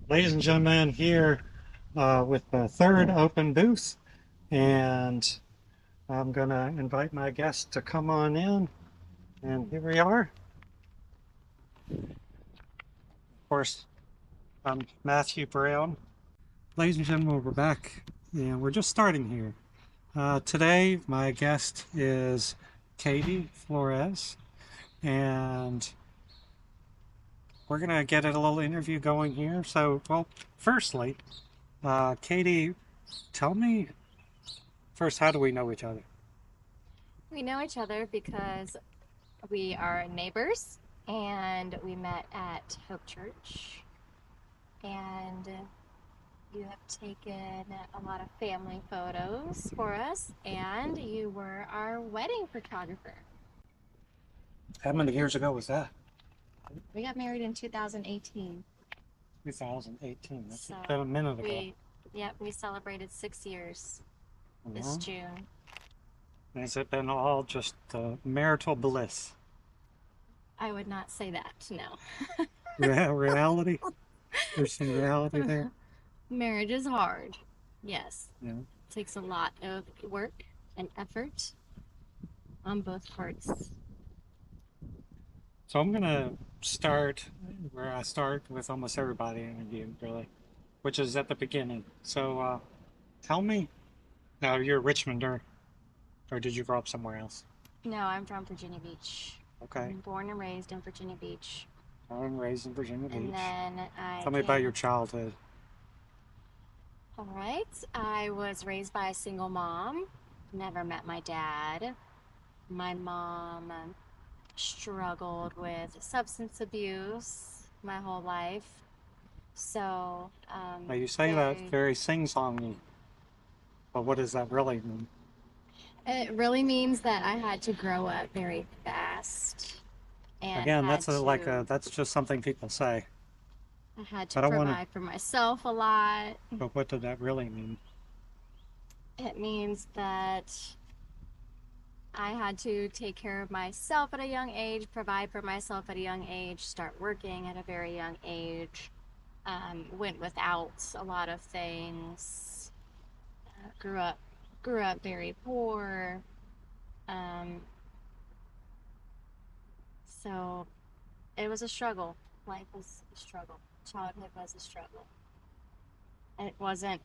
Ladies and gentlemen, here with the third open booth, and I'm going to invite my guests to come on in, and here we are. Of course, I'm Matthew Brown. Ladies and gentlemen, we're back, and we're just starting here. Today, my guest is Katie Flores, and we're going to get a little interview going here. So, well, firstly, Katie, tell me first, how do we know each other? We know each other because we are neighbors and we met at Hope Church. And you have taken a lot of family photos for us, and you were our wedding photographer. How many years ago was that? We got married in 2018. 2018. That's So been a minute ago. we celebrated 6 years this Mhm. June. Has it been all just marital bliss? I would not say that, no. Reality? There's some reality there. Marriage is hard. Yes. Yeah. It takes a lot of work and effort on both parts. So I'm gonna start where I start with almost everybody I interview, really, which is at the beginning. So tell me, now you're a Richmonder, or did you grow up somewhere else? No, I'm from Virginia Beach. Okay. Born and raised in Virginia Beach. Born and raised in Virginia And Beach. then I Tell me about came. your childhood. All right. I was raised by a single mom. Never met my dad. My mom struggled with substance abuse my whole life. So, Now you say that very, very sing-songy, but what does that really mean? it really means that I had to grow up very fast and Again, that's just something people say. I had to I don't want to, provide for myself a lot. but what did that really mean? It means that I had to take care of myself at a young age, provide for myself at a young age, start working at a very young age. Went without a lot of things. Grew up, grew up very poor. Um, so it was a struggle. Life was a struggle. Childhood was a struggle. It wasn't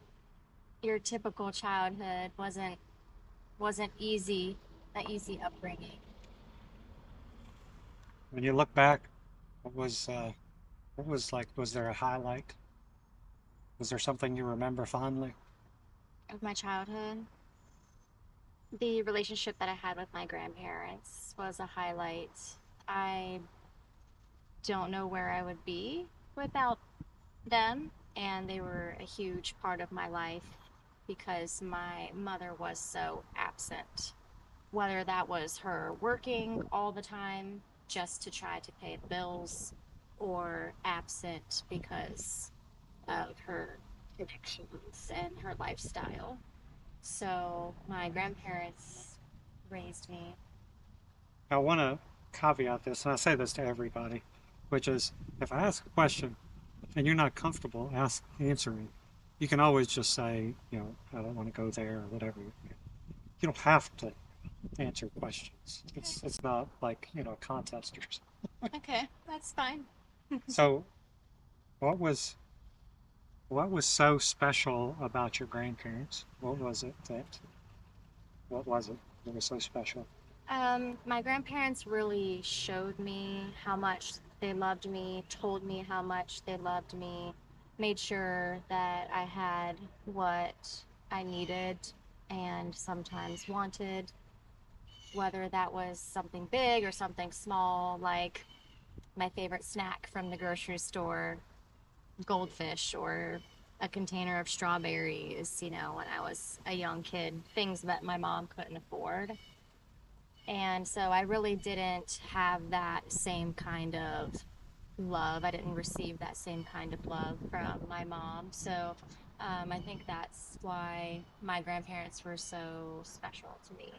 your typical childhood. wasn't easy. An easy upbringing. When you look back, what was like, was there a highlight? Was there something you remember fondly? Of my childhood, the relationship that I had with my grandparents was a highlight. I don't know where I would be without them, and they were a huge part of my life because my mother was so absent. Whether that was her working all the time just to try to pay the bills or absent because of her addictions and her lifestyle. So my grandparents raised me. I want to caveat this, and I say this to everybody, which is if I ask a question and you're not comfortable answering, you can always just say, I don't want to go there or whatever. You don't have to answer questions. Okay, It's not like, a contest or something. okay, that's fine. So what was what was so special about your grandparents? What was it that was so special? My grandparents really showed me how much they loved me, told me how much they loved me, made sure that I had what I needed and sometimes wanted, whether that was something big or something small, like my favorite snack from the grocery store, goldfish, or a container of strawberries, when I was a young kid, things that my mom couldn't afford. And so I really didn't have that same kind of love. I didn't receive that same kind of love from my mom. So I think that's why my grandparents were so special to me.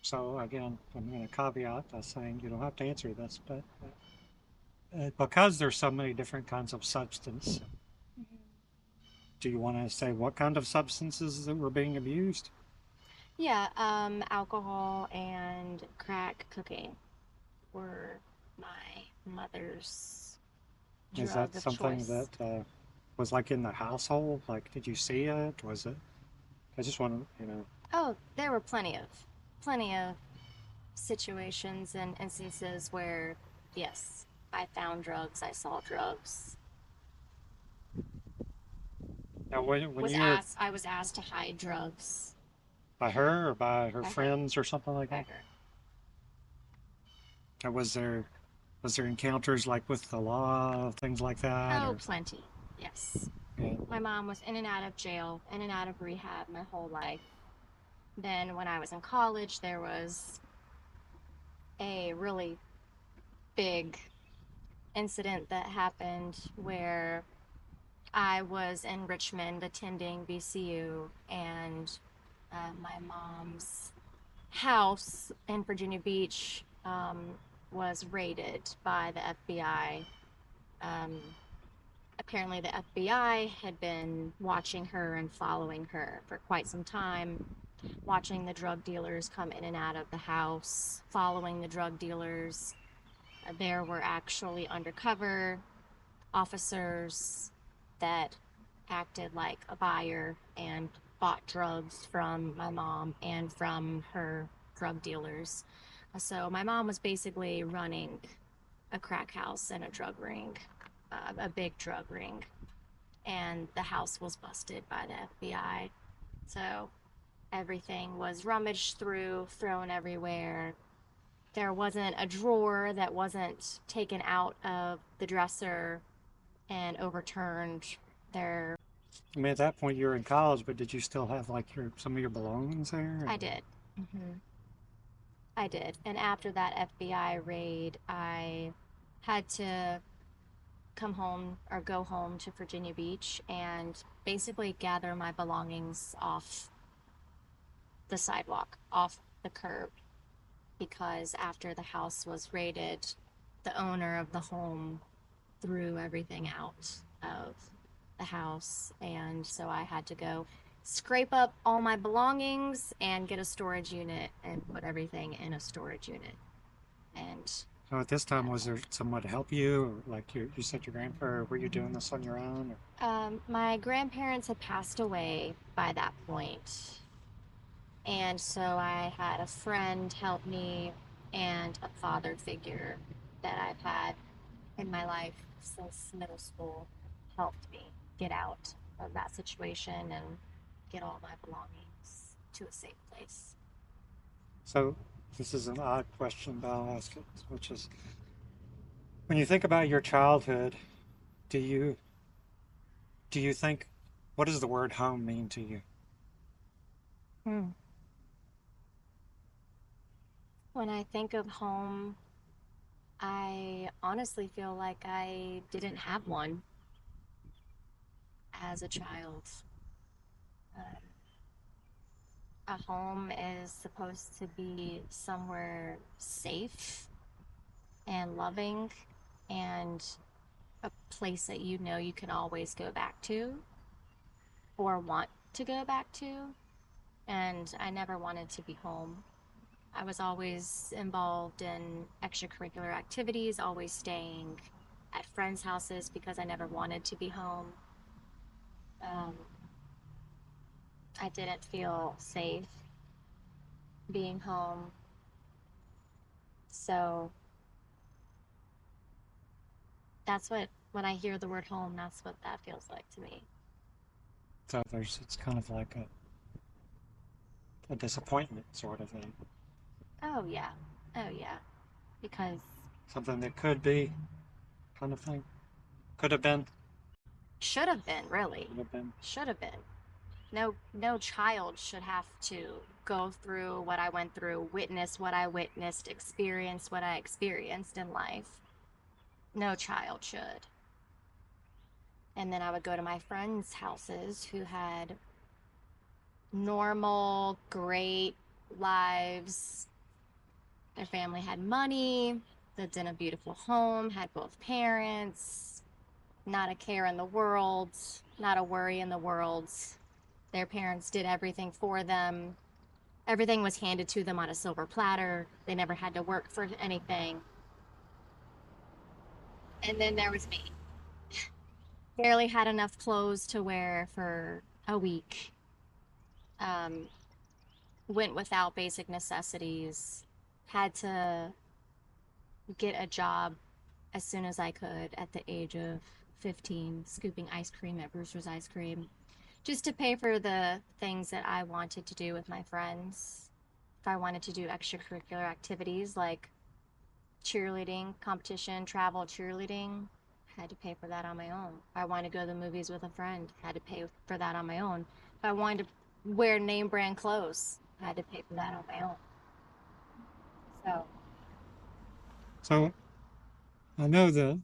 So again, I'm going to caveat by saying you don't have to answer this, but because there's so many different kinds of substance, do you want to say what kind of substances that were being abused? Yeah, alcohol and crack cocaine were my mother's Is drug that of something choice. that was like in the household? Like, did you see it? Was it? I just want to. Oh, there were plenty of situations and instances where, yes, I found drugs, I saw drugs, Now, when was you were asked, I was asked to hide drugs by her or by her by her, friends or something like by that, her. or was there encounters like with the law, things like that, Oh, or plenty, yes. yeah, My mom was in and out of jail, in and out of rehab my whole life. Then when I was in college, there was a really big incident that happened where I was in Richmond attending BCU, and my mom's house in Virginia Beach was raided by the FBI. Um, Apparently, the FBI had been watching her and following her for quite some time, watching the drug dealers come in and out of the house, following the drug dealers. There were actually undercover officers that acted like a buyer and bought drugs from my mom and from her drug dealers. So my mom was basically running a crack house and a drug ring, a big drug ring, and the house was busted by the FBI. So everything was rummaged through, thrown everywhere. There wasn't a drawer that wasn't taken out of the dresser and overturned. There, I mean, at that point you were in college, but did you still have like your some of your belongings there? I did. I did. And after that FBI raid, I had to come home or go home to Virginia Beach and basically gather my belongings off the sidewalk, off the curb, because after the house was raided, the owner of the home threw everything out of the house. And so I had to go scrape up all my belongings and get a storage unit and put everything in a storage unit. And So at this time, that, was there someone to help you, or like you said, your grandpa? Or were you doing this on your own? my grandparents had passed away by that point. And so I had a friend help me and a father figure that I've had in my life since middle school helped me get out of that situation and get all my belongings to a safe place. So this is an odd question, but I'll ask it, which is, when you think about your childhood, do you do you think, what does the word home mean to you? Hmm. When I think of home, I honestly feel like I didn't have one as a child. Uh, a home is supposed to be somewhere safe and loving and a place that you know you can always go back to or want to go back to. And I never wanted to be home. I was always involved in extracurricular activities, always staying at friends' houses because I never wanted to be home. Um, I didn't feel safe being home. So that's what, when I hear the word home, that's what that feels like to me. So it's kind of like a disappointment sort of thing, Oh, yeah. Oh, yeah. Because something that could be kind of thing, could have been, should have been, really. could have been. Should have been. No child should have to go through what I went through, witness what I witnessed, experience what I experienced in life. No child should. And then I would go to my friends' houses who had normal, great lives. Their family had money. lived in a beautiful home, had both parents, not a care in the world, not a worry in the world. Their parents did everything for them. Everything was handed to them on a silver platter. They never had to work for anything. And then there was me. Barely had enough clothes to wear for a week. Um, Went without basic necessities. Had to get a job as soon as I could at the age of 15, scooping ice cream at Brewster's Ice Cream, just to pay for the things that I wanted to do with my friends. If I wanted to do extracurricular activities like cheerleading, competition, travel cheerleading, had to pay for that on my own. If I wanted to go to the movies with a friend, had to pay for that on my own. If I wanted to wear name brand clothes, I had to pay for that on my own. So, So I know that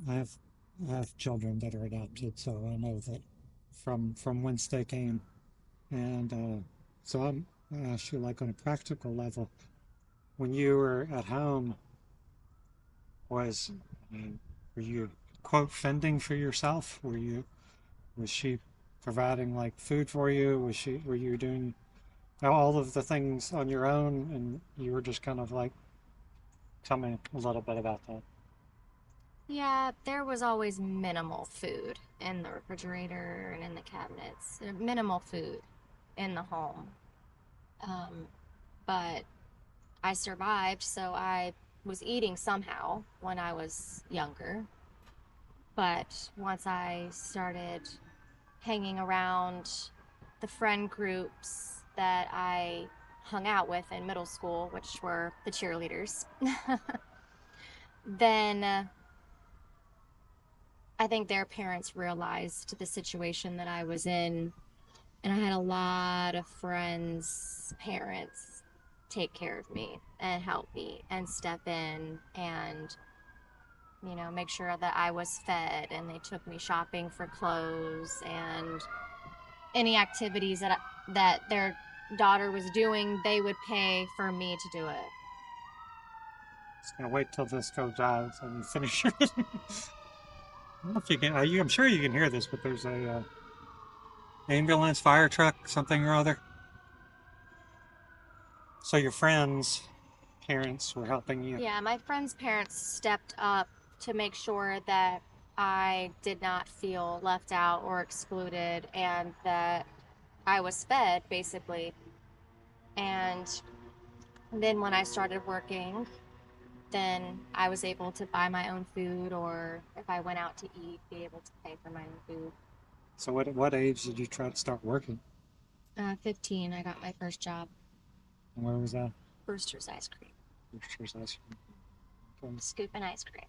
I have children that are adopted, so I know that from whence they came, and so I ask you, like on a practical level, when you were at home, was were you quote fending for yourself? Was she providing like food for you? Were you doing all of the things on your own, and you were just kind of like, tell me a little bit about that. yeah, there was always minimal food in the refrigerator and in the cabinets. Minimal food in the home. Um, but I survived, so I was eating somehow when I was younger. But once I started hanging around the friend groups that I hung out with in middle school, which were the cheerleaders, then I think their parents realized the situation that I was in. And I had a lot of friends' parents take care of me and help me and step in and, make sure that I was fed. And they took me shopping for clothes and any activities that their daughter was doing, they would pay for me to do it. Just gonna wait till this goes out and you finish it. I don't know if you can. I'm sure you can hear this, but there's a ambulance, fire truck, something or other. So your friends' parents were helping you. Yeah, my friends' parents stepped up to make sure that I did not feel left out or excluded and that I was fed basically. And then when I started working, then I was able to buy my own food, or if I went out to eat, be able to pay for my own food. So what age did you try to start working? 15, I got my first job, And where was that? Brewster's Ice Cream, Brewster's Ice Cream. Okay. scooping ice cream.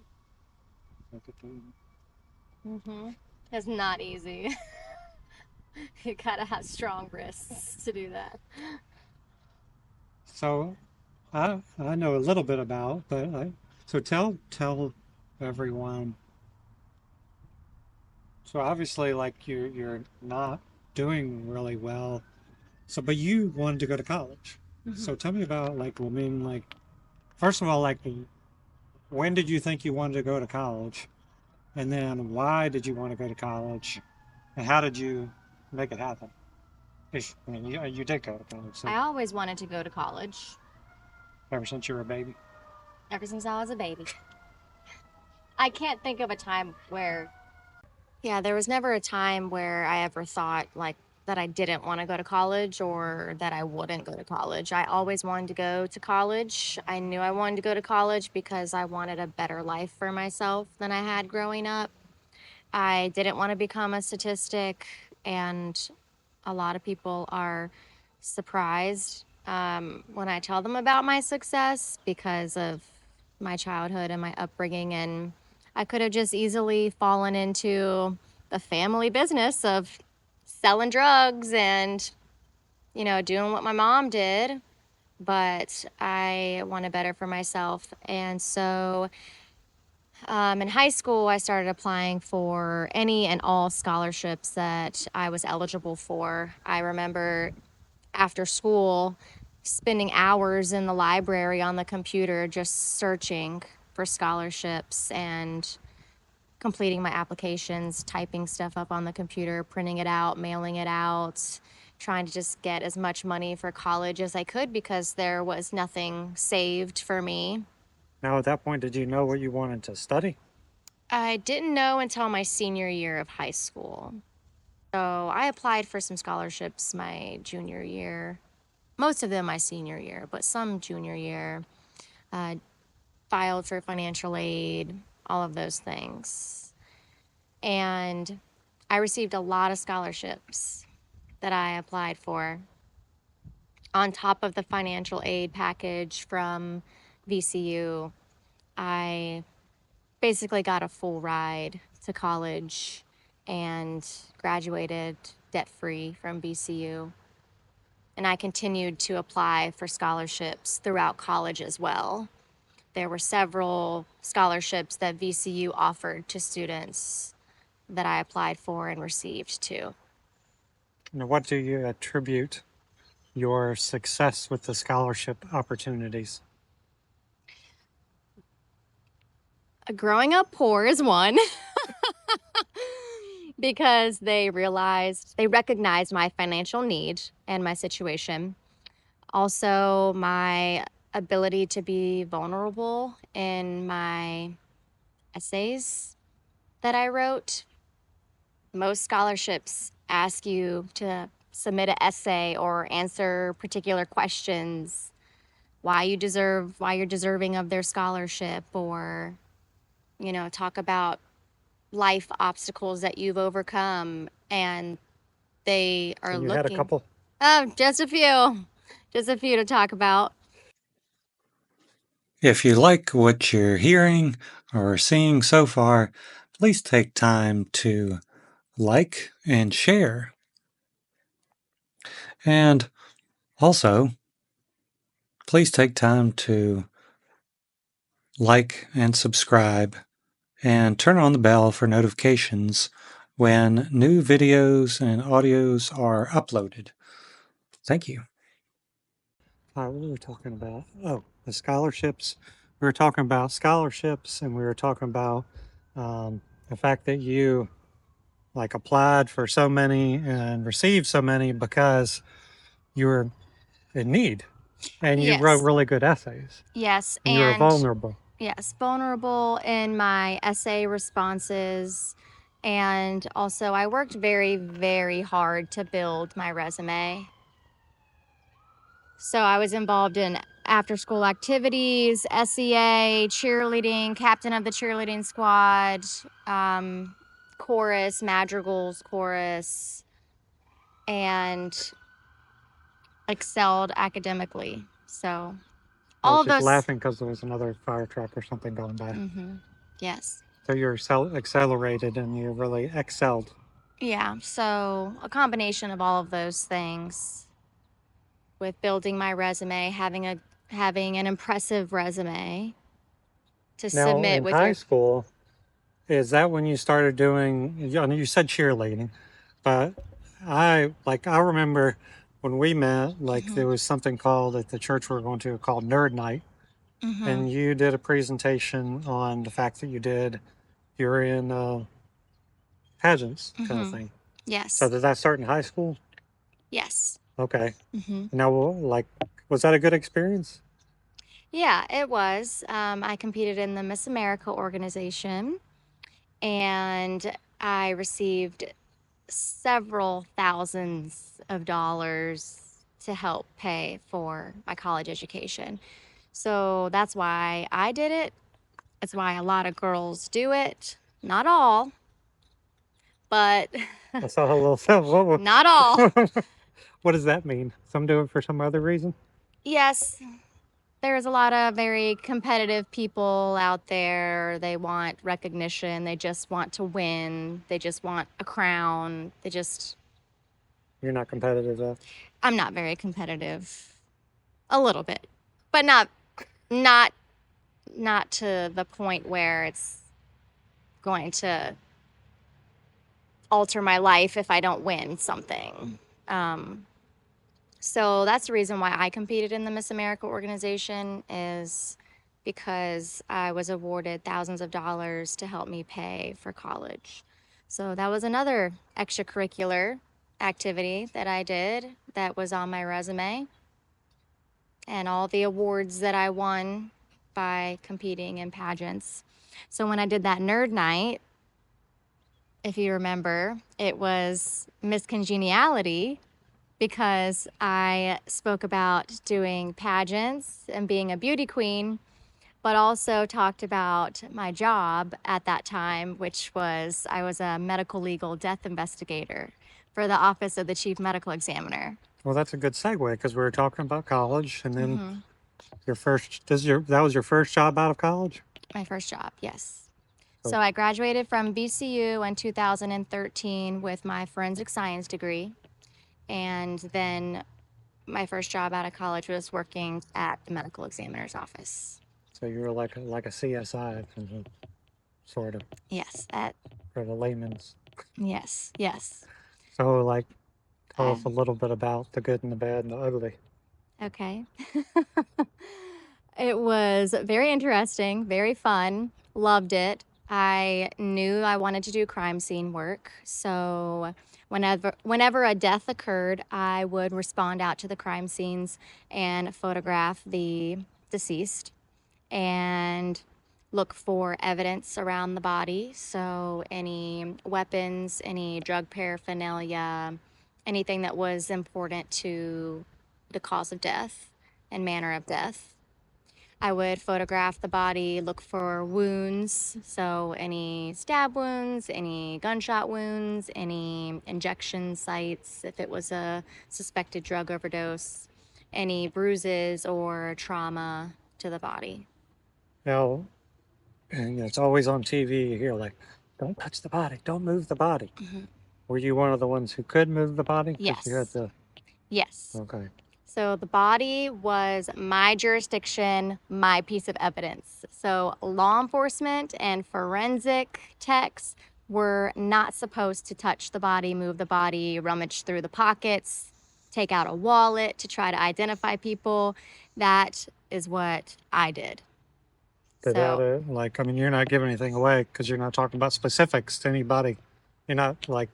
Look at the- It's not easy. You gotta have strong wrists to do that. So I know a little bit about, but so tell everyone. So obviously, like you're not doing really well. So, but you wanted to go to college. Hmm. So tell me about like, well, I mean, like, first of all, like, when did you think you wanted to go to college? And then why did you want to go to college? And how did you make it happen? If, I mean, you did go to college, so I always wanted to go to college ever since you were a baby. ever since I was a baby. I can't think of a time where, yeah, there was never a time where I ever thought like that I didn't want to go to college or that I wouldn't go to college. I always wanted to go to college. I knew I wanted to go to college because I wanted a better life for myself than I had growing up. I didn't want to become a statistic, and a lot of people are surprised when I tell them about my success because of my childhood and my upbringing. And I could have just easily fallen into the family business of selling drugs and, doing what my mom did. But I wanted better for myself. And so in high school, I started applying for any and all scholarships that I was eligible for. I remember after school, spending hours in the library on the computer just searching for scholarships and completing my applications, typing stuff up on the computer, printing it out, mailing it out, trying to just get as much money for college as I could because there was nothing saved for me. Now, at that point, did you know what you wanted to study? I didn't know until my senior year of high school. So I applied for some scholarships my junior year, most of them my senior year, but some junior year. Filed for financial aid, all of those things. And I received a lot of scholarships that I applied for on top of the financial aid package from VCU. I basically got a full ride to college and graduated debt-free from VCU. And I continued to apply for scholarships throughout college as well. There were several scholarships that VCU offered to students that I applied for and received too. Now, what do you attribute your success with the scholarship opportunities? Growing up poor is one because they recognized my financial need and my situation. Also, my ability to be vulnerable in my essays that I wrote. Most scholarships ask you to submit an essay or answer particular questions, why you're deserving of their scholarship, or, talk about life obstacles that you've overcome. And they are And you had a looking. couple? Oh, just a few to talk about. If you like what you're hearing or seeing so far, please take time to like and share. And also, please take time to like and subscribe and turn on the bell for notifications when new videos and audios are uploaded. Thank you. What were we talking about? Oh, the scholarships. We were talking about scholarships, and we were talking about the fact that you applied for so many and received so many because you were in need, and you wrote Yes. really good essays, Yes. and you were vulnerable. Yes, vulnerable in my essay responses. And also, I worked very, very hard to build my resume. So I was involved in after school activities, SEA, cheerleading, captain of the cheerleading squad, chorus, madrigals chorus, and excelled academically. So I all was of just those. laughing because there was another fire truck or something going by. Yes. So you're accelerated and you really excelled. Yeah. So a combination of all of those things with building my resume, having an impressive resume to Now, submit in with high your. school, is that when you started doing, you said cheerleading, but I remember when we met, there was something called at the church we were going to called Nerd Night, and you did a presentation on the fact that you're in pageants kind of thing. Yes. So did that start in high school? Yes. Okay. Now, was that a good experience? Yeah, it was. I competed in the Miss America organization, and I received several thousands of dollars to help pay for my college education. So that's why I did it. It's why a lot of girls do it. Not all, but I saw a little. not all. What does that mean? Some do it for some other reason? Yes, there's a lot of very competitive people out there. They want recognition. They just want to win. They just want a crown. You're not competitive though. I'm not very competitive. A little bit, but not not to the point where it's going to alter my life if I don't win something. So that's the reason why I competed in the Miss America organization, is because I was awarded thousands of dollars to help me pay for college. So that was another extracurricular activity that I did that was on my resume, and all the awards that I won by competing in pageants. So when I did that nerd night, if you remember, it was Miss Congeniality, because I spoke about doing pageants and being a beauty queen, but also talked about my job at that time, which was I was a medical legal death investigator for the Office of the Chief Medical Examiner. Well, that's a good segue because we were talking about college, and then Hmm. that was your first job out of college? My first job, yes. So, So I graduated from BCU in 2013 with my forensic science degree. And then my first job out of college was working at the medical examiner's office. so you were like a CSI, sort of, Yes, that, for the layman's. yes, yes. So, like, tell I, us a little bit about the good and the bad and the ugly. okay. It was very interesting, very fun, loved it. I knew I wanted to do crime scene work, so whenever a death occurred, I would respond out to the crime scenes and photograph the deceased and look for evidence around the body. So, any weapons, any drug paraphernalia, anything that was important to the cause of death and manner of death. I would photograph the body, look for wounds. So, any stab wounds, any gunshot wounds, any injection sites, if it was a suspected drug overdose, any bruises or trauma to the body. Now, and it's always on TV. You hear like, "Don't touch the body. Don't move the body." Mhm. Were you one of the ones who could move the body because you had Yes. the? Yes. Okay. So the body was my jurisdiction, my piece of evidence. So law enforcement and forensic techs were not supposed to touch the body, move the body, rummage through the pockets, take out a wallet to try to identify people. That is what I did. Did that, So, like, I mean, you're not giving anything away because you're not talking about specifics to anybody. You're not like,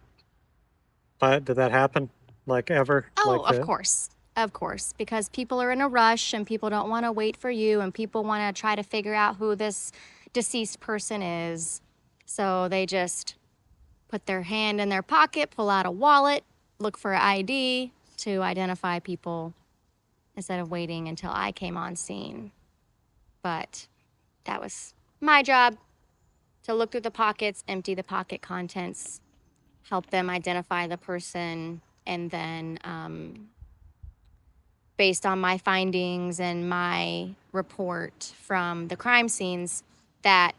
but did that happen? Like, ever? oh, Like of that? course. Of course, because people are in a rush and people don't want to wait for you and people want to try to figure out who this deceased person is. So they just put their hand in their pocket, pull out a wallet, look for ID to identify people instead of waiting until I came on scene. But that was my job, to look through the pockets, empty the pocket contents, help them identify the person, and then based on my findings and my report from the crime scenes, that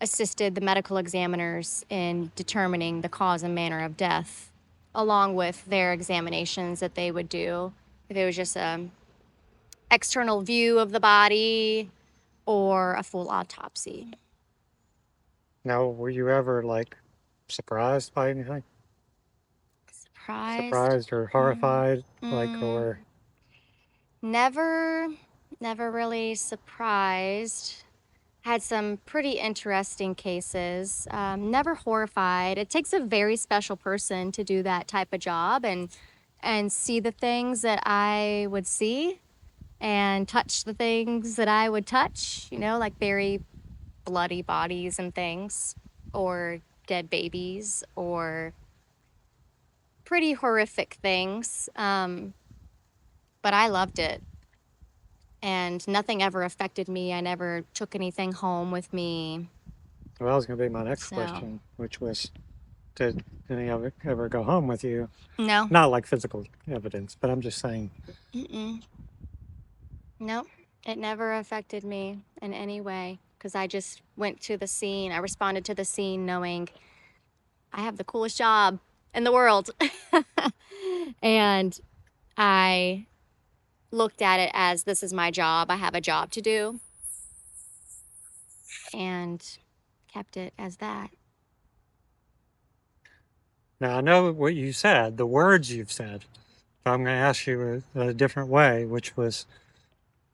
assisted the medical examiners in determining the cause and manner of death, along with their examinations that they would do. If it was just a external view of the body or a full autopsy. Now, were you ever like surprised by anything? Surprised? Surprised or horrified? Like, Mm, or never, never really surprised. Had some pretty interesting cases. Never horrified. It takes a very special person to do that type of job and see the things that I would see and touch the things that I would touch. You know, like very bloody bodies and things, or dead babies, or pretty horrific things. But I loved it. And nothing ever affected me. I never took anything home with me. well, that was going to be my next So, question, which was, did any of it ever go home with you? no. Not like physical evidence, but I'm just saying. Mm-mm. Nope. It never affected me in any way because I just went to the scene. I responded to the scene knowing I have the coolest job in the world. And I looked at it as this is my job. I have a job to do and kept it as that. Now, I know what you said, the words you've said, I'm going to ask you a different way, which was,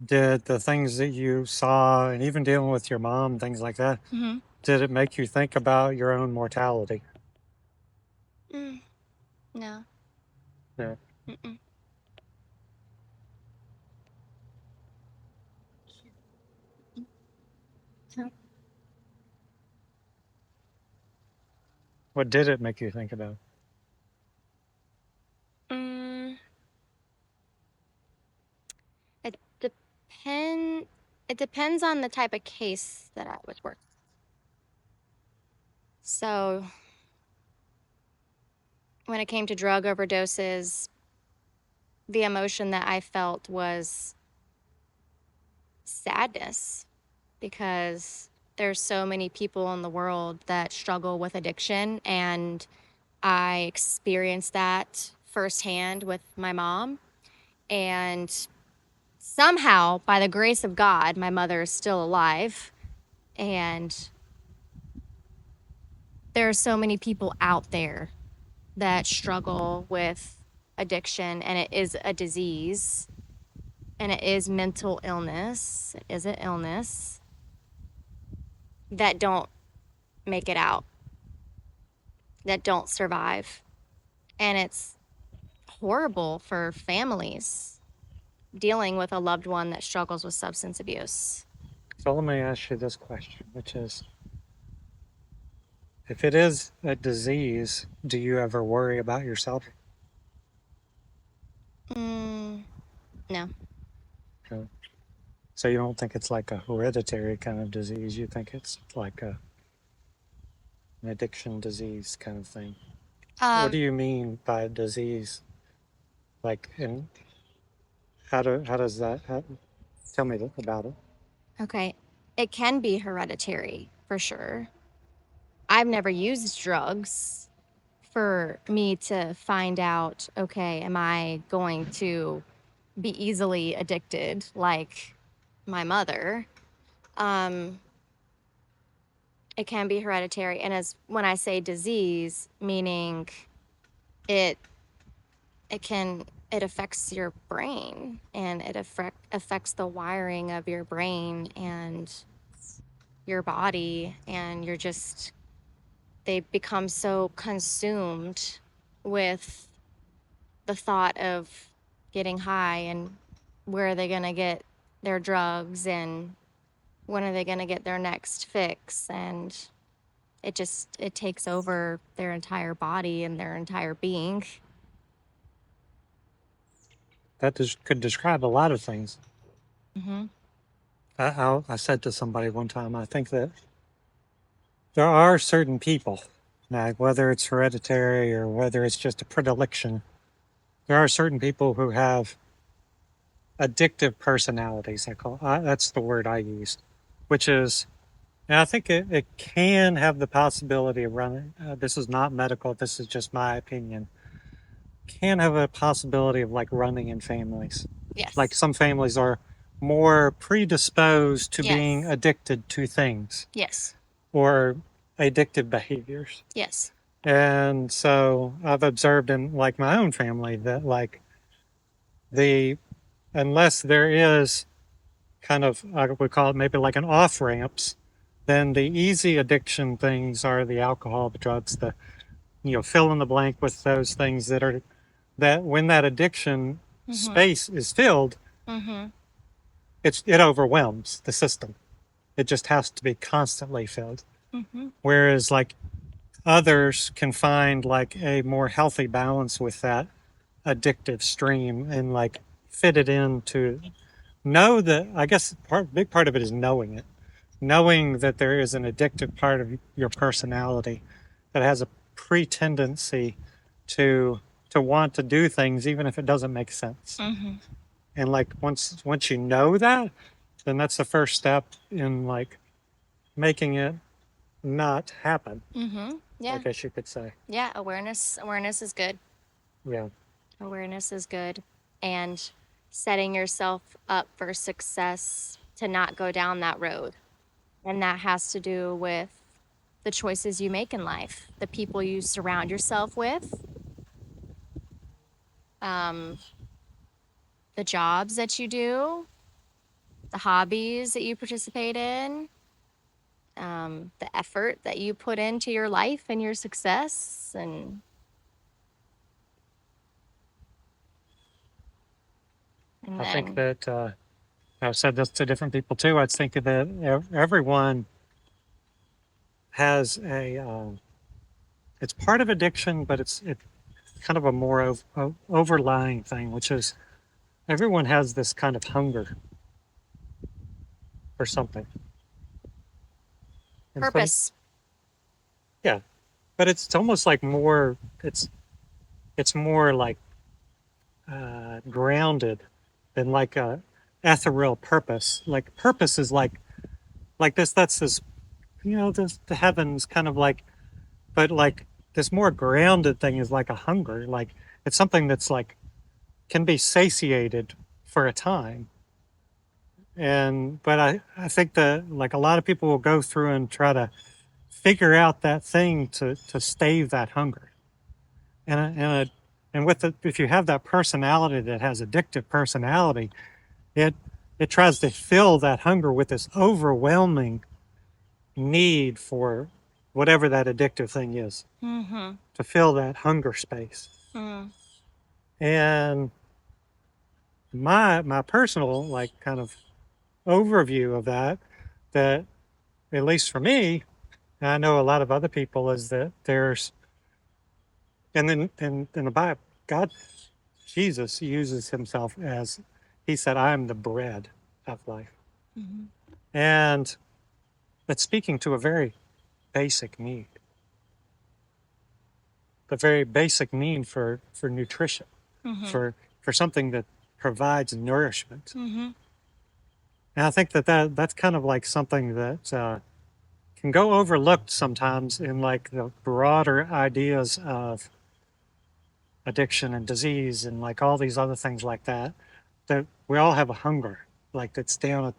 did the things that you saw, and even dealing with your mom, things like that, Mm-hmm. did it make you think about your own mortality? No. Yeah. Mm-mm. What did it make you think about? Mm, it depend. It depends on the type of case that I was working. So when it came to drug overdoses, the emotion that I felt was sadness because there's so many people in the world that struggle with addiction, and I experienced that firsthand with my mom. And somehow, by the grace of God, my mother is still alive. And there are so many people out there that struggle with addiction, and it is a disease, and it is mental illness. It is an illness that don't make it out, that don't survive. And it's horrible for families dealing with a loved one that struggles with substance abuse. So let me ask you this question, which is, if it is a disease, do you ever worry about yourself? No. Okay. So you don't think it's like a hereditary kind of disease? You think it's like an addiction disease kind of thing? What do you mean by disease? Like, and how does that? Tell me about it. Okay. It can be hereditary for sure. I've never used drugs for me to find out, okay, am I going to be easily addicted like my mother? Um, it can be hereditary. And as when I say disease, meaning it it affects your brain, and it affects the wiring of your brain and your body, and they become so consumed with the thought of getting high, and where are they going to get their drugs, and when are they going to get their next fix, and it takes over their entire body and their entire being. That could describe a lot of things. Mm-hmm. I said to somebody one time, I think that there are certain people, now whether it's hereditary or whether it's just a predilection, there are certain people who have addictive personalities. That's the word I used, which is, and I think it can have the possibility of running. This is not medical. This is just my opinion. Can have a possibility of like running in families. Like Yes. some families are more predisposed to being Yes. addicted to things Yes. or addictive behaviors. Yes. And so I've observed in like my own family that like the unless there is kind of I would call it maybe like an off ramps, then the easy addiction things are the alcohol, the drugs, the fill in the blank with those things that are that when that addiction Mm-hmm. space is filled, Mm-hmm. it overwhelms the system. It just has to be constantly filled. Mm-hmm. Whereas like others can find like a more healthy balance with that addictive stream and like fit it into know that I guess big part of it is knowing it, knowing that there is an addictive part of your personality that has a pretendency to want to do things even if it doesn't make sense. Mm-hmm. And like once you know that, then that's the first step in like making it not happen. Mm-hmm. I Yeah. guess you could say. Yeah. Awareness is good. Yeah. Awareness is good. And setting yourself up for success to not go down that road. And that has to do with the choices you make in life, the people you surround yourself with, um, the jobs that you do, the hobbies that you participate in, the effort that you put into your life and your success. And I think then that I've said this to different people too. I think that everyone has a it's part of addiction, but it's kind of a more overlying thing, which is everyone has this kind of hunger for something. And purpose. yeah, but it's almost like more. It's more like grounded than like a ethereal purpose. Like purpose is like this. That's this. This the heavens kind of like, but like this more grounded thing is like a hunger. Like it's something that's like can be satiated for a time. And but I think that like a lot of people will go through and try to figure out that thing to stave that hunger. And with if you have that personality that has addictive personality, it it tries to fill that hunger with this overwhelming need for whatever that addictive thing is, Mm-hmm. to fill that hunger space. Mm. And my personal like kind of overview of that at least for me, and I know a lot of other people, is that there's and then in the Bible, God, Jesus uses himself as he said, I am the bread of life. Mm-hmm. And that's speaking to a very basic need, the very basic need for nutrition, Mm-hmm. for something that provides nourishment. Mm-hmm. And I think that's kind of like something that can go overlooked sometimes in like the broader ideas of addiction and disease and like all these other things like that. That we all have a hunger, like that's down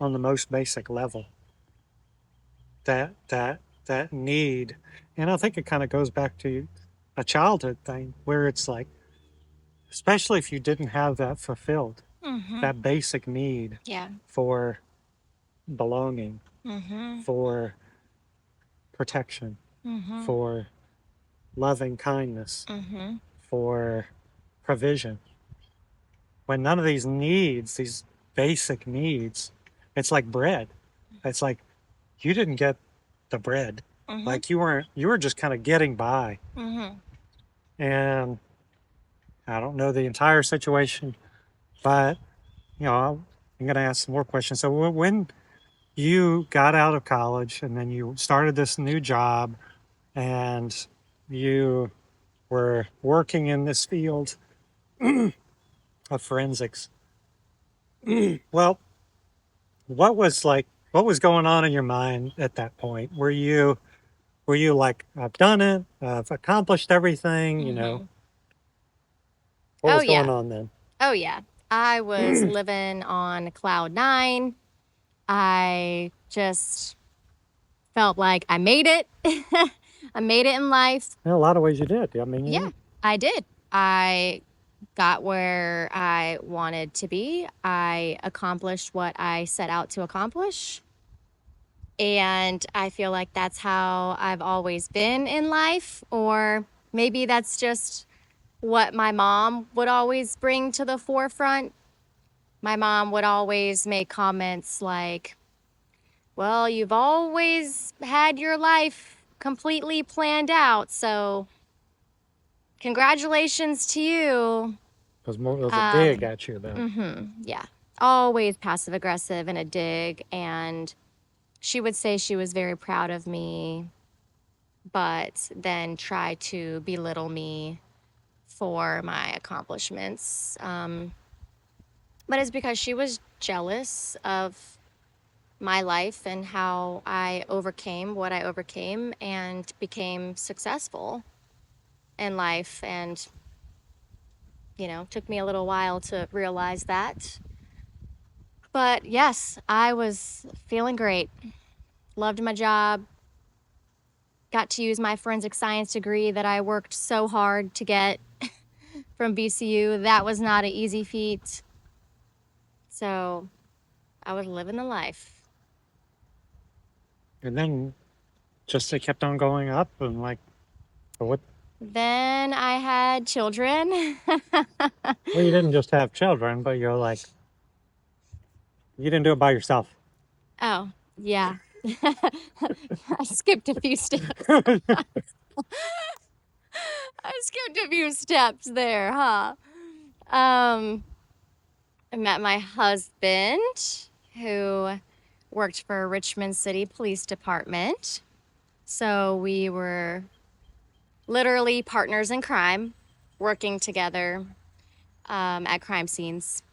on the most basic level. That need, and I think it kind of goes back to a childhood thing where it's like, especially if you didn't have that fulfilled, Mm-hmm. that basic need Yeah. for belonging, Mm-hmm. for protection, Mm-hmm. for loving kindness, Mm-hmm. for provision. When none of these needs, these basic needs, it's like bread. It's like you didn't get the bread. Mm-hmm. Like you were just kind of getting by. Mm-hmm. And I don't know the entire situation, but I'm going to ask some more questions. So when you got out of college and then you started this new job and you were working in this field of forensics, well, what was going on in your mind at that point? Were you like, I've done it, I've accomplished everything, Mm-hmm. what Oh was going yeah. on then? Oh yeah. I was living on cloud nine. I just felt like I made it. I made it in life. In a lot of ways you did. I mean, Yeah, I did. I got where I wanted to be. I accomplished what I set out to accomplish. And I feel like that's how I've always been in life. Or maybe that's just what my mom would always bring to the forefront. My mom would always make comments like, well, you've always had your life completely planned out. So congratulations to you. it was a dig at you then. Yeah. Always passive aggressive and a dig. And she would say she was very proud of me, but then try to belittle me for my accomplishments. But it's because she was jealous of my life and how I overcame what I overcame and became successful in life. And, took me a little while to realize that. But yes, I was feeling great. Loved my job. Got to use my forensic science degree that I worked so hard to get from BCU. That was not an easy feat. So I was living the life. And then just it kept on going up and like, what? Then I had children. Well, you didn't just have children, but you're like, you didn't do it by yourself. Oh, yeah. I skipped a few steps. I skipped a few steps there, huh? I met my husband who worked for Richmond City Police Department. So we were literally partners in crime, working together at crime scenes.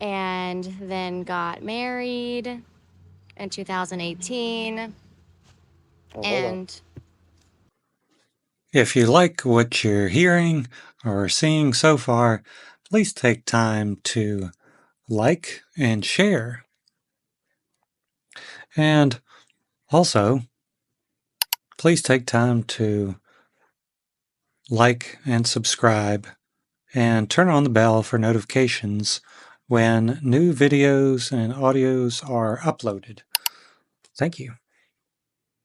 And then got married in 2018. And if you like what you're hearing or seeing so far, please take time to like and share. And also, please take time to like and subscribe and turn on the bell for notifications when new videos and audios are uploaded. Thank you.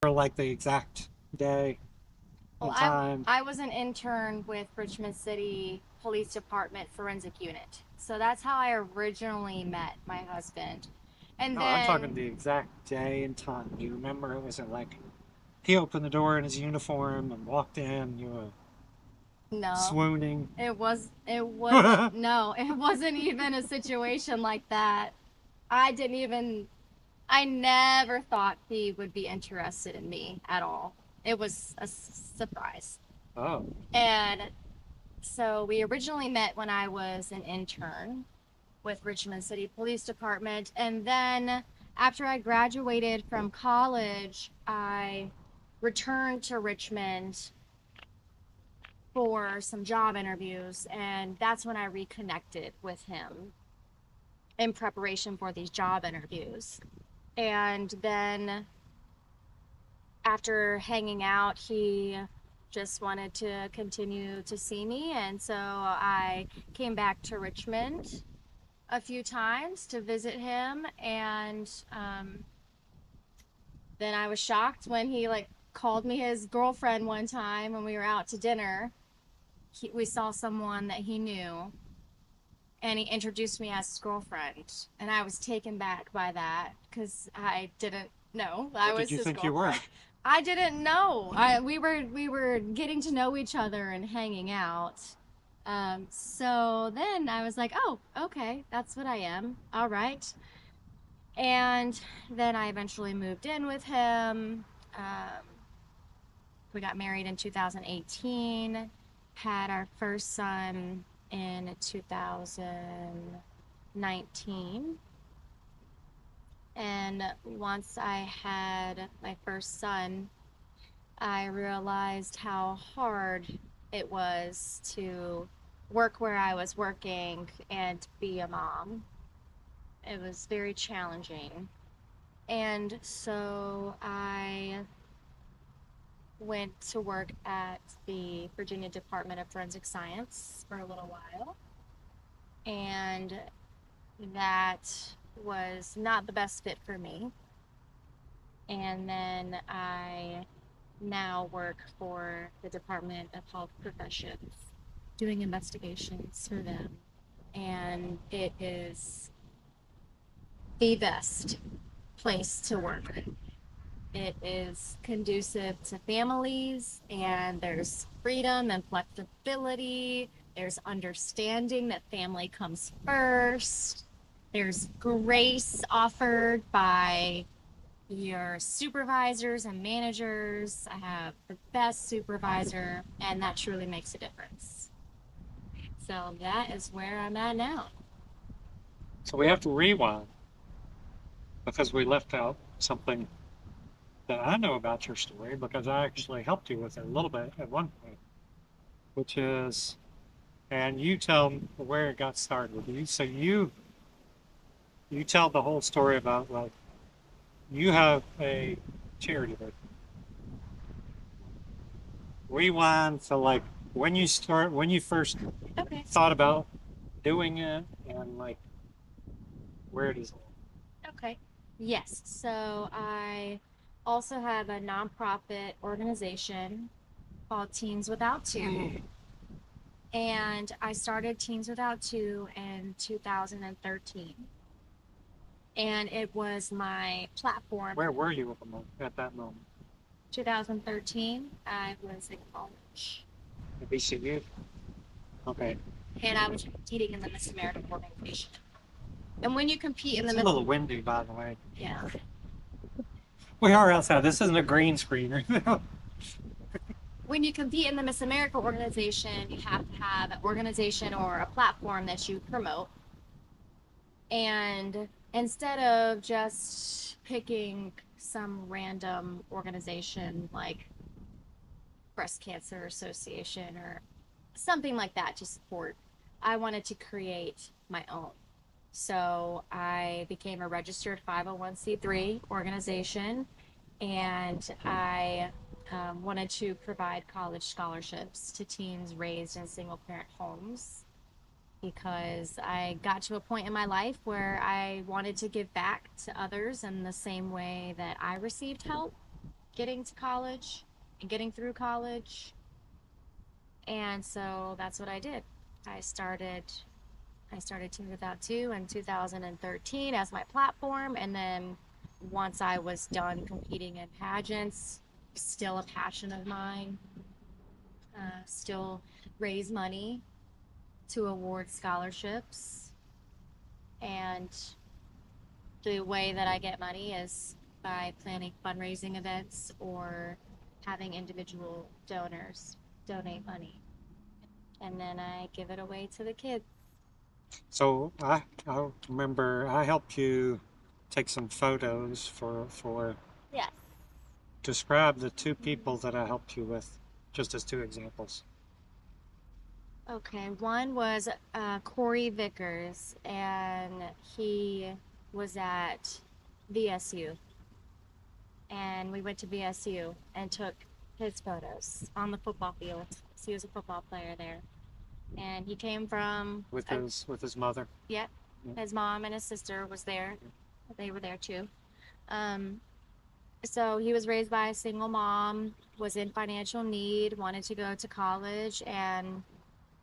Like the exact day and time. I was an intern with Richmond City Police Department Forensic Unit. So that's how I originally met my husband. And then I'm talking the exact day and time. Do you remember? It wasn't like he opened the door in his uniform and walked in, you were swooning. It wasn't no, it wasn't even a situation like that. I never thought he would be interested in me at all. It was a surprise. Oh. And so we originally met when I was an intern with Richmond City Police Department. And then after I graduated from college, I returned to Richmond for some job interviews. And that's when I reconnected with him in preparation for these job interviews. And then after hanging out, he just wanted to continue to see me. And so I came back to Richmond a few times to visit him. And then I was shocked when he called me his girlfriend one time when we were out to dinner. We saw someone that he knew, and he introduced me as his girlfriend. And I was taken back by that because I didn't know I was his girlfriend. What did you think you were? I didn't know. We were getting to know each other and hanging out. So then I was like, oh, okay, that's what I am. All right. And then I eventually moved in with him. We got married in 2018, had our first son in 2019. And once I had my first son, I realized how hard it was to work where I was working and be a mom. It was very challenging. And so I went to work at the Virginia Department of Forensic Science for a little while. And that was not the best fit for me. And then I now work for the Department of Health Professions, doing investigations for them. And it is the best place to work. It is conducive to families, and there's freedom and flexibility. There's understanding that family comes first. There's grace offered by your supervisors and managers. I have the best supervisor, and that truly makes a difference. So that is where I'm at now. So we have to rewind because we left out something that I know about your story because I actually helped you with it a little bit at one point, which is, and you tell where it got started with you. So you tell the whole story about like you have a charity, but rewind to like when you first Okay. thought about doing it, and like where it is. Okay. Yes. So I also have a nonprofit organization called Teens Without Two. And I started Teens Without Two in 2013. And it was my platform. Where were you at that moment? 2013, I was in college. At BCU? Okay. And I was competing in the Miss America organization. And when you compete in the It's a Miss, little windy, by the way. yeah, We are outside. This isn't a green screen. when you compete in the Miss America organization, you have to have an organization or a platform that you promote. And instead of just picking some random organization like Breast Cancer Association or something like that to support, I wanted to create my own. So I became a registered 501c3 organization, and I wanted to provide college scholarships to teens raised in single parent homes because I got to a point in my life where I wanted to give back to others in the same way that I received help getting to college and getting through college. And so that's what I did. I started I started Teens Without Two in 2013 as my platform, and then once I was done competing in pageants, still a passion of mine, still raise money to award scholarships, and the way that I get money is by planning fundraising events or having individual donors donate money, and then I give it away to the kids. So I remember I helped you take some photos for Yes. describe the two people that I helped you with, just as two examples. Okay, one was Corey Vickers, and he was at VSU. And we went to VSU and took his photos on the football field. So he was a football player there. And he came from With his mother. yeah, Yeah. his mom and his sister was there. They were there too. Um, so he was raised by a single mom, was in financial need, wanted to go to college, and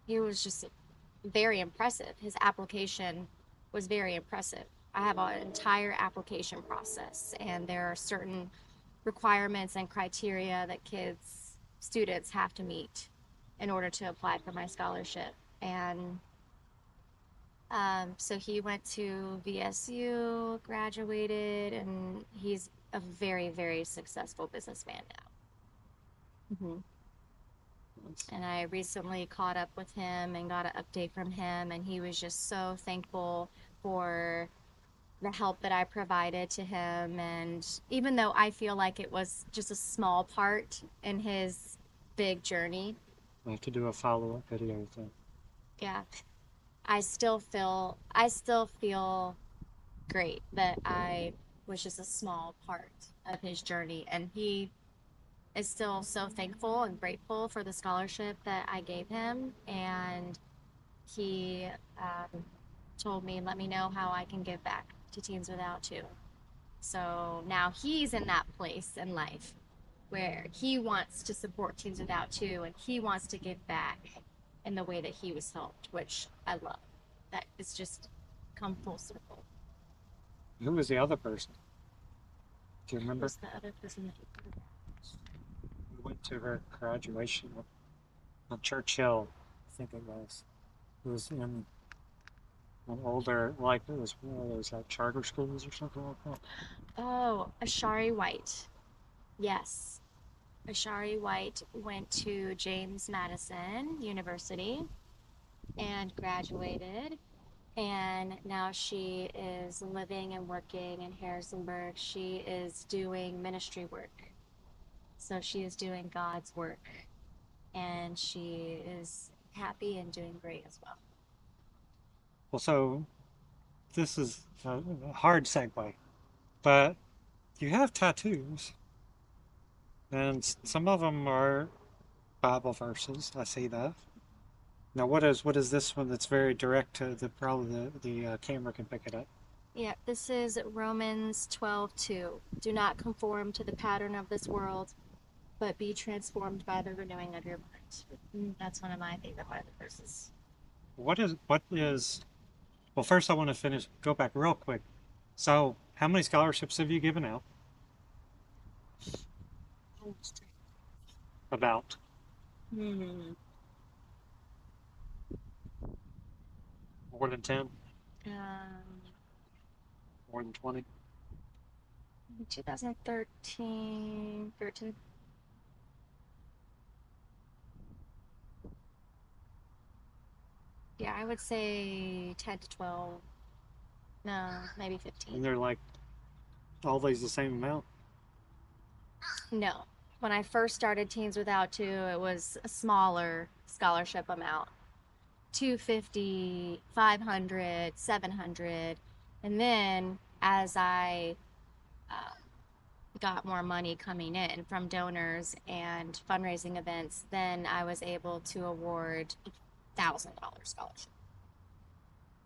he was just very impressive. His application was very impressive. I have an entire application process, and there are certain requirements and criteria that students have to meet in order to apply for my scholarship. And so he went to VSU, graduated, and he's a very, very successful businessman now. And I recently caught up with him and got an update from him, and he was just so thankful for the help that I provided to him. And even though I feel like it was just a small part in his big journey, I have to do a follow-up video with that. yeah, I still feel great that I was just a small part of his journey, and he is still so thankful and grateful for the scholarship that I gave him. And he told me, let me know how I can give back to Teens Without Two. So now he's in that place in life where he wants to support Teens Without Two, and he wants to give back in the way that he was helped, which I love. That it's just come full circle. Who was the other person? Do you remember? Who's the other person that you We went to her graduation on Churchill, I think it was. It was in an older, like it was like charter schools or something like that. Oh, Ashari White. Yes. Ashari White went to James Madison University and graduated. And now she is living and working in Harrisonburg. She is doing ministry work. So she is doing God's work. And she is happy and doing great as well. Well, so this is a hard segue, but you have tattoos, and some of them are Bible verses. I see that. Now, what is this one that's very direct to the probably the camera can pick it up. Yeah, this is Romans 12:2. Do not conform to the pattern of this world, but be transformed by the renewing of your mind. That's one of my favorite Bible verses. What is well, first I want to go back real quick. So, how many scholarships have you given out? About Hmm. more than 10, Um, more than 20. 2013, 13. Yeah, I would say 10 to 12. No, maybe And 15. they're like always the same amount. No. When I first started Teens Without Two, it was a smaller scholarship amount. 250, 500, 700. And then as I got more money coming in from donors and fundraising events, then I was able to award $1,000 scholarship.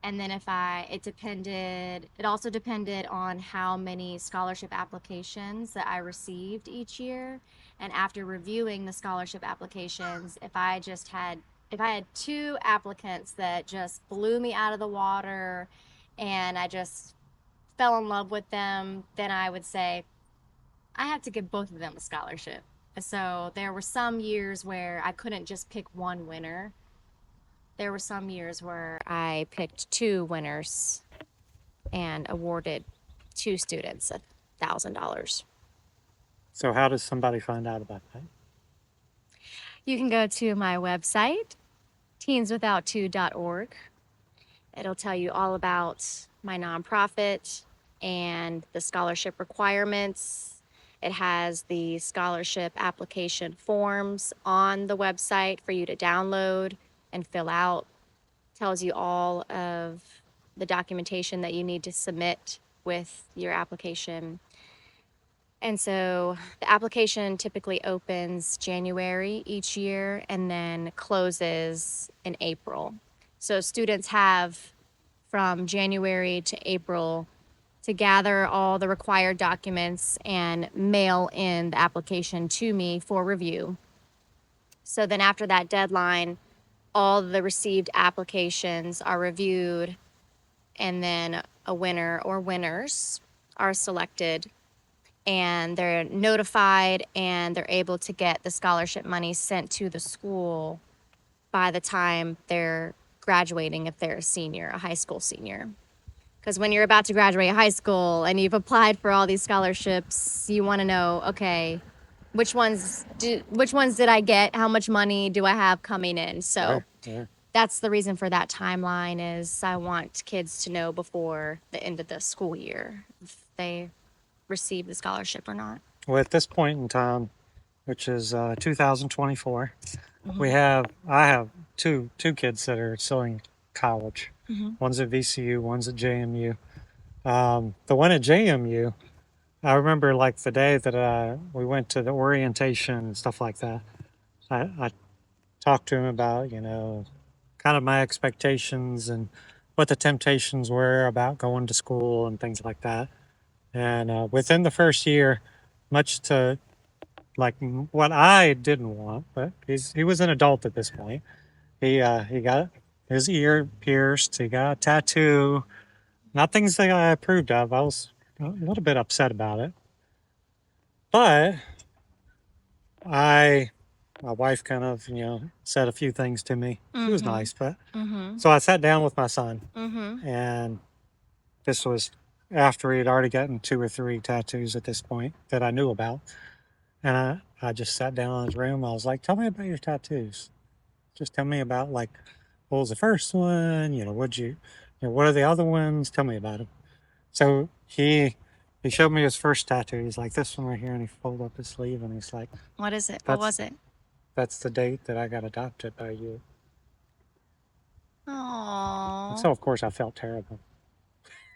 And then it also depended on how many scholarship applications that I received each year. And after reviewing the scholarship applications, if I had two applicants that just blew me out of the water and I just fell in love with them, then I would say I have to give both of them a scholarship. So there were some years where I couldn't just pick one winner. There were some years where I picked two winners and awarded two students $1,000. So, how does somebody find out about that? You can go to my website, teenswithout2.org. It'll tell you all about my nonprofit and the scholarship requirements. It has the scholarship application forms on the website for you to download and fill out. Tells you all of the documentation that you need to submit with your application. And so the application typically opens January each year and then closes in April. So students have from January to April to gather all the required documents and mail in the application to me for review. So then after that deadline, all the received applications are reviewed and then a winner or winners are selected and they're notified and they're able to get the scholarship money sent to the school by the time they're graduating if they're a senior, a high school senior. Because when you're about to graduate high school and you've applied for all these scholarships, you want to know, okay, which ones did I get? How much money do I have coming in? So Sure. that's the reason for that timeline is I want kids to know before the end of the school year if they receive the scholarship or not. Well, at this point in time, which is 2024, Mm-hmm. I have two kids that are still in college. Mm-hmm. One's at VCU, one's at JMU. The one at JMU, I remember like the day that we went to the orientation and stuff like that. I talked to him about, kind of my expectations and what the temptations were about going to school and things like that. And within the first year, much to like what I didn't want, but he was an adult at this point. He got his ear pierced. He got a tattoo. Not things that I approved of. I was a little bit upset about it, but I my wife kind of said a few things to me. She was Mm-hmm. nice, but Mm-hmm. so I sat down with my son, Mm-hmm. and this was after he had already gotten two or three tattoos at this point that I knew about. And I just sat down in his room. I was like, tell me about your tattoos. Just tell me about like, what was the first one? What are the other ones? Tell me about them. So he showed me his first tattoo. He's like, this one right here. And he folded up his sleeve and he's like, What is it? What that's, was it? that's the date that I got adopted by you. And Aww. so of course I felt terrible.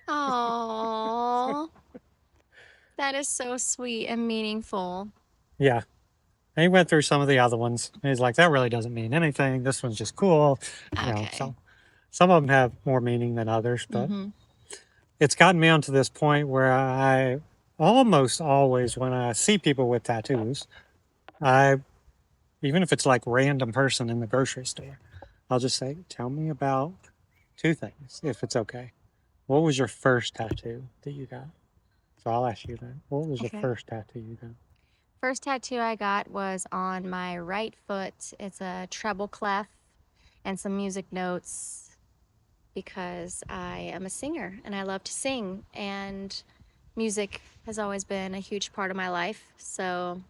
Aww. That is so sweet and meaningful. Yeah. And he went through some of the other ones. And he's like, that really doesn't mean anything. This one's just cool. You know, Okay. some of them have more meaning than others, but Mm-hmm. it's gotten me onto this point where I almost always, when I see people with tattoos, I, even if it's like random person in the grocery store, I'll just say, tell me about two things, if it's okay. What was your first tattoo that you got? So I'll ask you that. What was your Okay. first tattoo you got? First tattoo I got was on my right foot. It's a treble clef and some music notes because I am a singer and I love to sing, and music has always been a huge part of my life. So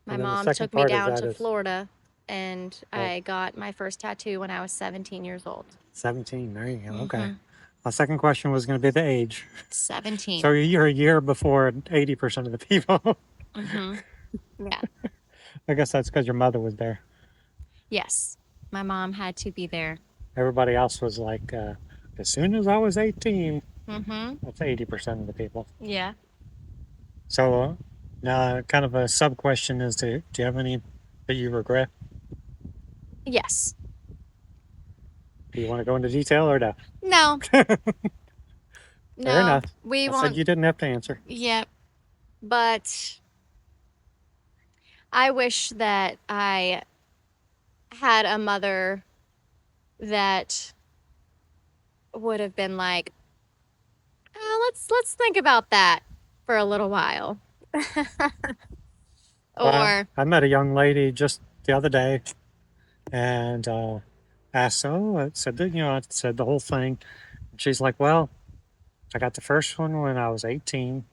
my And then the mom second took me part of down that to is Florida and oh, I got my first tattoo when I was 17 years old. 17. There you go. Okay. Mm-hmm. My second question was going to be the age. So 17. you're a year before 80% of the people. Mm-hmm. Yeah. I guess that's because your mother was there. Yes. My mom had to be there. Everybody else was like, as soon as I was 18, Mm-hmm. that's 80% of the people. Yeah. So now, kind of a sub question is do you have any that you regret? Yes. Do you want to go into detail or no? No. Fair No. enough. We I said won't. you didn't have to answer. Yep. But I wish that I had a mother that would have been like, oh, let's think about that for a little while. Well, Or I met a young lady just the other day and asked, oh, I said that, I said the whole thing. And she's like, well, I got the first one when I was 18.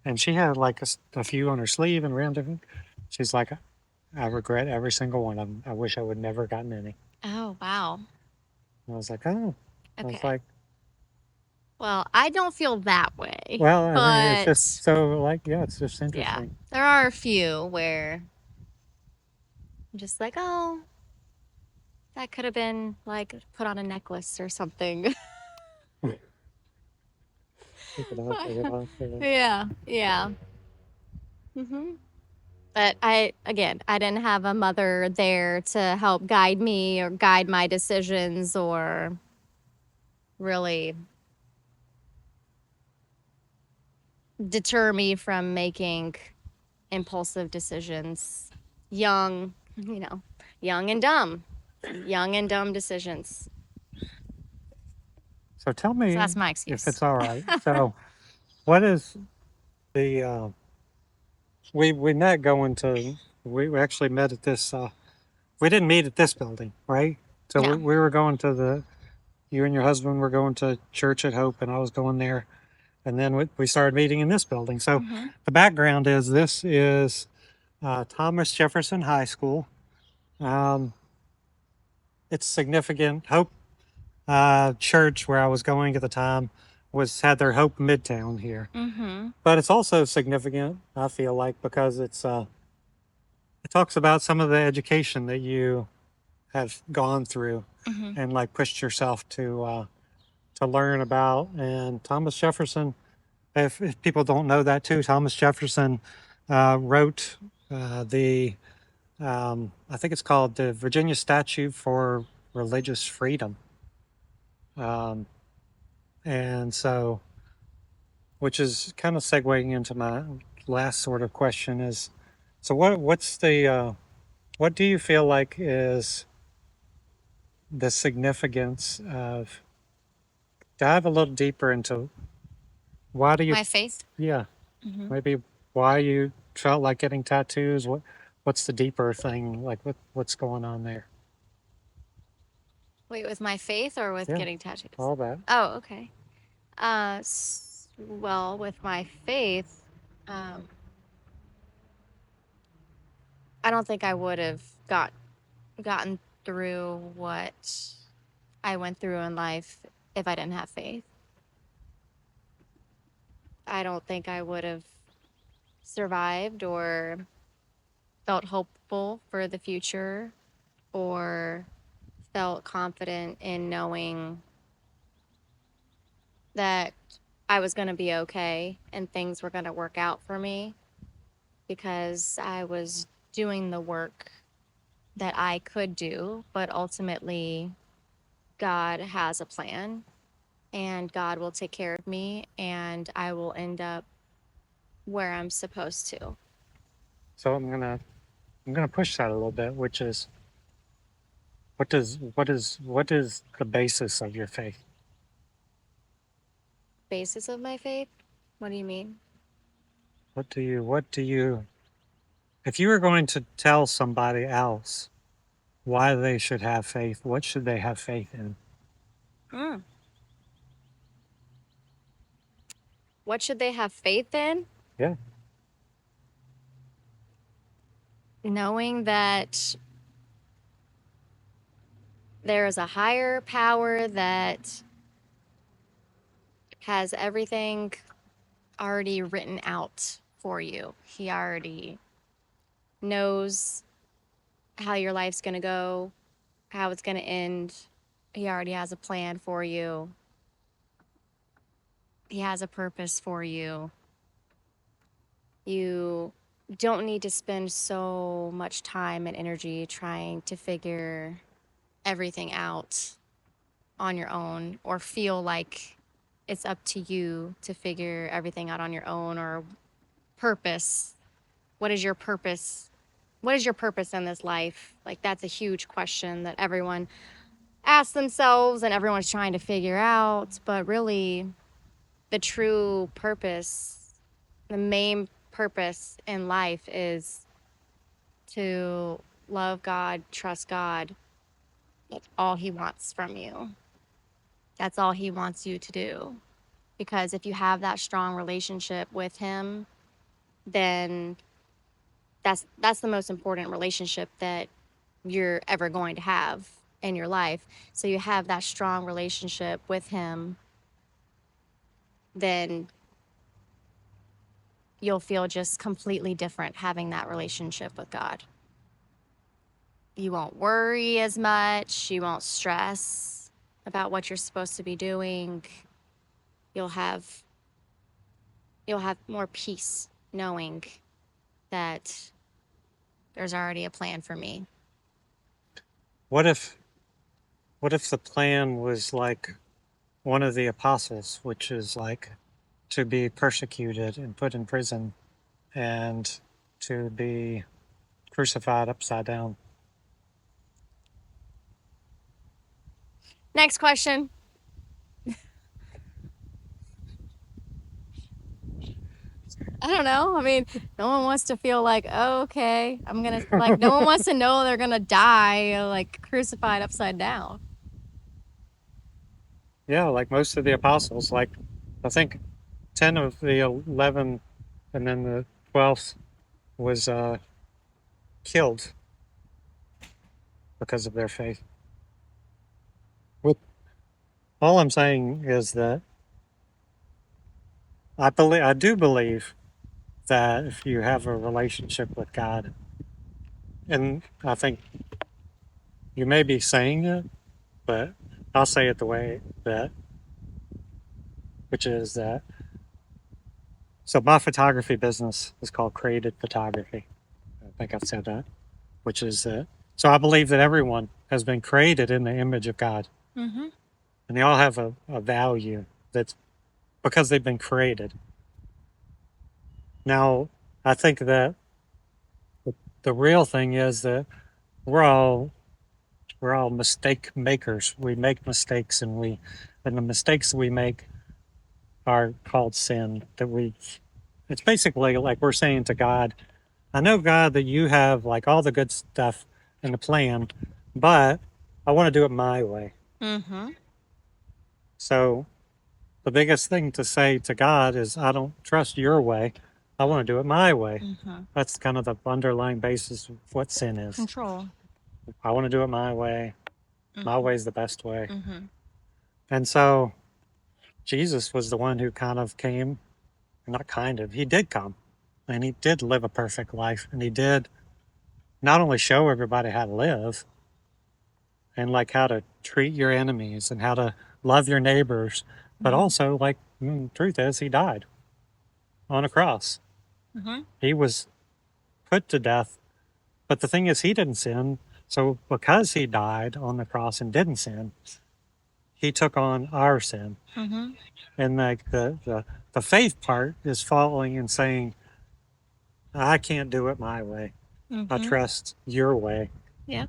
And she had like a few on her sleeve and around different. She's like, I regret every single one of them. I wish I would never gotten any. oh wow. And I was like, oh. I was Okay. like, Well, I don't feel that way. well, I mean, it's just But so like, yeah, it's just yeah, interesting. there are a few where I'm just like, oh, that could have been like put on a necklace or something. Take it off, take it off, take it off. Yeah, yeah. Hmm. But I didn't have a mother there to help guide me or guide my decisions or really deter me from making impulsive decisions. Young, you know, young and dumb, young and dumb decisions. So tell So me that's my if excuse. it's all right. So, what is the we met going to we actually met at this we didn't meet at this building, right? So No. we were going to the you and your husband were going to church at Hope, and I was going there, and then we started meeting in this building. So Hmm. the background is this is Thomas Jefferson High School. Um, it's significant. Hope Church, where I was going at the time, was had their Hope Midtown here, Hmm. but it's also significant. I feel like because it talks about some of the education that you have gone through Hmm. and like pushed yourself to learn about. And Thomas Jefferson, if people don't know that too, Thomas Jefferson wrote the I think it's called the Virginia Statute for Religious Freedom. Um, and so, which is kind of segueing into my last sort of question is, so what's the what do you feel like is the significance of dive a little deeper into why do you My faith. yeah Hmm. maybe why you felt like getting tattoos, what's the deeper thing, like what's going on there? Wait, with my faith or with Yeah, getting tattoos? all that. Oh, okay. Well, with my faith, um, I don't think I would have gotten through what I went through in life if I didn't have faith. I don't think I would have survived or felt hopeful for the future or felt confident in knowing that I was going to be okay and things were going to work out for me because I was doing the work that I could do, but ultimately, God has a plan and God will take care of me and I will end up where I'm supposed to. So I'm gonna push that a little bit, which is what is the basis of your faith? Basis of my faith? What do you mean? What do you if you were going to tell somebody else why they should have faith, what should they have faith in? Mm. What should they have faith in? Yeah. Knowing that there is a higher power that has everything already written out for you. He already knows how your life's going to go, how it's going to end. He already has a plan for you. He has a purpose for you. You don't need to spend so much time and energy trying to figure everything out on your own or feel like it's up to you to figure everything out on your own or purpose. What is your purpose? What is your purpose in this life? Like, that's a huge question that everyone asks themselves and everyone's trying to figure out. But really, the true purpose, the main purpose in life is to love God, trust God. That's all He wants from you. That's all He wants you to do. Because if you have that strong relationship with Him, then that's the most important relationship that you're ever going to have in your life. So you have that strong relationship with Him, then you'll feel just completely different having that relationship with God. You won't worry as much, you won't stress about what you're supposed to be doing. You'll have more peace knowing that there's already a plan for me. What if the plan was like one of the apostles, which is like to be persecuted and put in prison and to be crucified upside down? Next question. I don't know. I mean, no one wants to feel like, oh, okay, I'm gonna like. No one wants to know they're gonna die like crucified upside down. Yeah, like most of the apostles, like I think 10 of the 11 and then the 12th was killed because of their faith. With all I'm saying is that I do believe that if you have a relationship with God, and I think you may be saying it, but I'll say it the way that, which is that. So my photography business is called Created Photography. I think I've said that, which is that. So I believe that everyone has been created in the image of God, Mm-hmm. and they all have a value that's because they've been created. Now, I think that the real thing is that we're all mistake makers. We make mistakes, and the mistakes we make are called sin. It's basically like we're saying to God, I know, God, that you have like all the good stuff in the plan, but I want to do it my way. Mm-hmm. So the biggest thing to say to God is, I don't trust your way. I want to do it my way. Mm-hmm. That's kind of the underlying basis of what sin is. Control. I want to do it my way. My Mm-hmm. way is the best way. Mm-hmm. And so Jesus was the one who kind of came, not kind of, he did come and he did live a perfect life. And he did not only show everybody how to live and like how to treat your enemies and how to love your neighbors, but Mm-hmm. also, like, truth is, he died on a cross. Mm-hmm. He was put to death. But the thing is, he didn't sin. So because he died on the cross and didn't sin, he took on our sin. Mm-hmm. And like the faith part is following and saying, I can't do it my way. I Mm-hmm. trust your way, Yeah.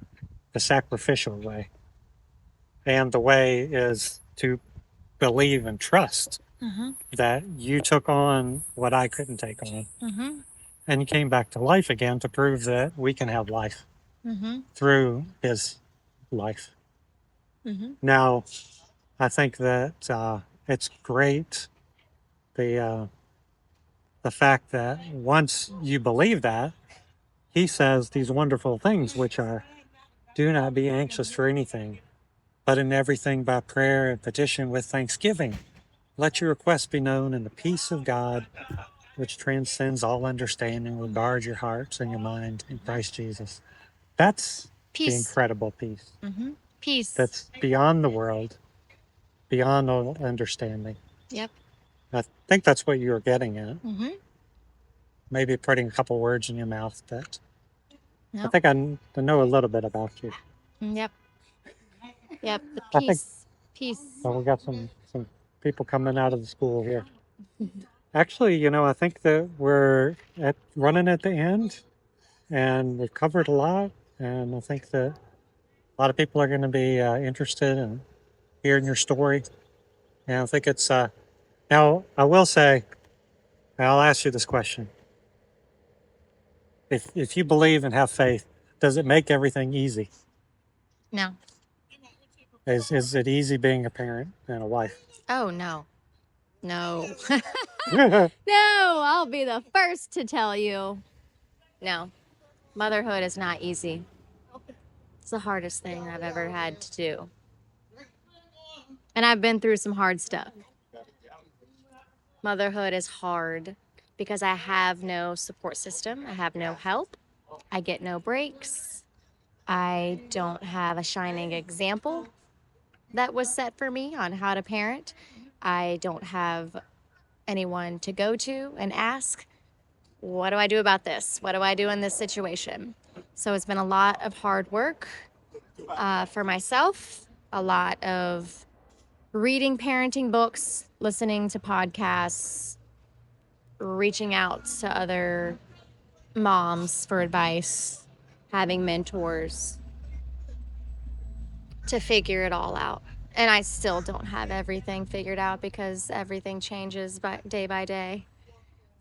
the sacrificial way. And the way is to believe and trust Mm-hmm. that you took on what I couldn't take on. Mm-hmm. And you came back to life again to prove that we can have life Mm-hmm. through his life. Mm-hmm. Now, I think that it's great the fact that once you believe that, he says these wonderful things, which are, do not be anxious for anything, but in everything by prayer and petition with thanksgiving. Let your requests be known, and the peace of God, which transcends all understanding, will guard your hearts and your mind in Christ Jesus. That's the Peace. incredible peace. Mm-hmm. Peace. That's beyond the world, beyond all understanding. Yep. I think that's what you were getting at. Mm-hmm. Maybe putting a couple words in your mouth, but I Yep. think I know a little bit about you. Yep. Yep. The I think peace. Peace. well, we got some people coming out of the school here. Actually, you know, I think that we're running at the end, and we've covered a lot. And I think that a lot of people are going to be interested in hearing your story. And I think it's now. I will say, I'll ask you this question: if you believe and have faith, does it make everything easy? No. Is it easy being a parent and a wife? Oh no. No. That's No, I'll be the first to tell you. No. Motherhood is not easy. It's the hardest thing I've ever had to do. And I've been through some hard stuff. Motherhood is hard because I have no support system. I have no help. I get no breaks. I don't have a shining example that was set for me on how to parent. I don't have anyone to go to and ask, what do I do about this? What do I do in this situation? So it's been a lot of hard work for myself, a lot of reading parenting books, listening to podcasts, reaching out to other moms for advice, having mentors to figure it all out. And I still don't have everything figured out because everything changes day by day.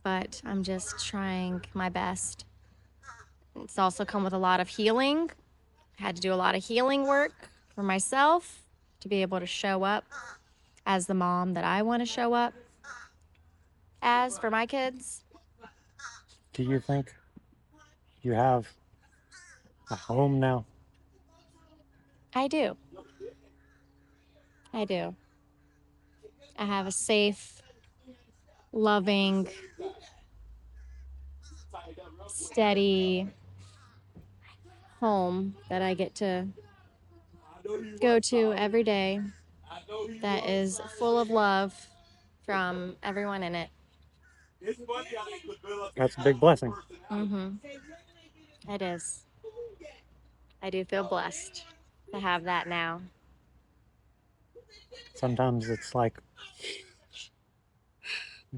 But I'm just trying my best. It's also come with a lot of healing. I had to do a lot of healing work for myself to be able to show up as the mom that I want to show up as for my kids. Do you think you have a home now? I do. I do. I have a safe, loving, steady home that I get to go to every day that is full of love from everyone in it. That's a big blessing. Mm-hmm. It is. I do feel blessed to have that now. Sometimes it's like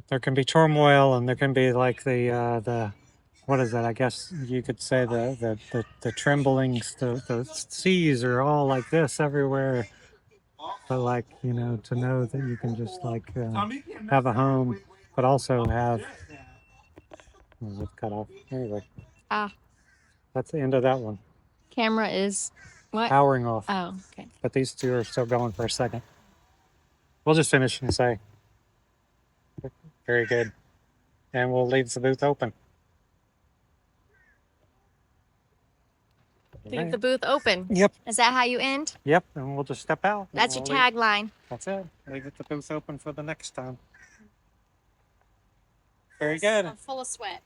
there can be turmoil, and there can be like the what is that? I guess you could say the tremblings, the seas are all like this everywhere. But like, you know, to know that you can just like have a home, but also have was it cut off anyway. Ah, That's the end of that one. camera is what? Powering off. Oh, okay. But these two are still going for a second. We'll just finish and say, very good. And we'll leave the booth open. Leave the booth open. Yep. Is that how you end? Yep. And we'll just step out. That's your We'll tagline. That's it. Leave the booth open for the next time. Very good. I'm full of sweat.